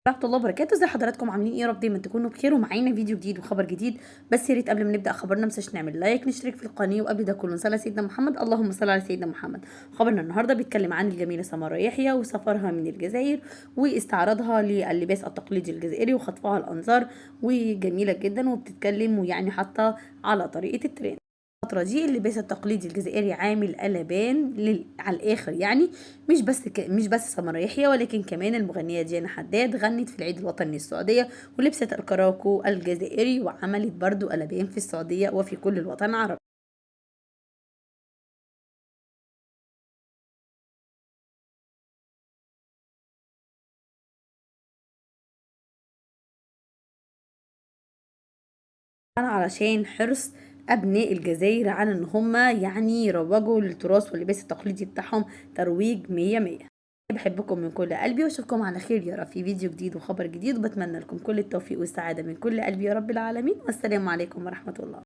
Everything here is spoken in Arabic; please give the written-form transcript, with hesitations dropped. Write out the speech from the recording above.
ورحمة الله وبركاته. ازي حضراتكم عاملين ايه؟ يا رب دايما تكونوا بخير ومعانا فيديو جديد وخبر جديد. بس يا ريت قبل ما نبدا خبرنا متنساش نعمل لايك، نشترك في القناه، وقبل ده كله نصلي على سيدنا محمد. اللهم صل على سيدنا محمد. خبرنا النهارده بيتكلم عن الجميله سمارة يحيى وسفرها من الجزائر واستعراضها للباس التقليدي الجزائري وخطفها الانظار، وجميله جدا وبتتكلم ويعني حتى على طريقه الترند. الفترة دي اللباس التقليدي الجزائري عامل قلبان على الآخر يعني. مش بس سمر يحيى، ولكن كمان المغنية ديانا حداد غنت في العيد الوطني السعودية ولبست الكراكو الجزائري، وعملت برضو قلبان في السعودية وفي كل الوطن العربي. أنا علشان حرص أبناء الجزائر على إن هما يعني يروجوا للتراث واللباس التقليدي بتاعهم ترويج مية مية. بحبكم من كل قلبي واشوفكم على خير يا رب في فيديو جديد وخبر جديد، وبتمنى لكم كل التوفيق والسعادة من كل قلبي يا رب العالمين، والسلام عليكم ورحمة الله.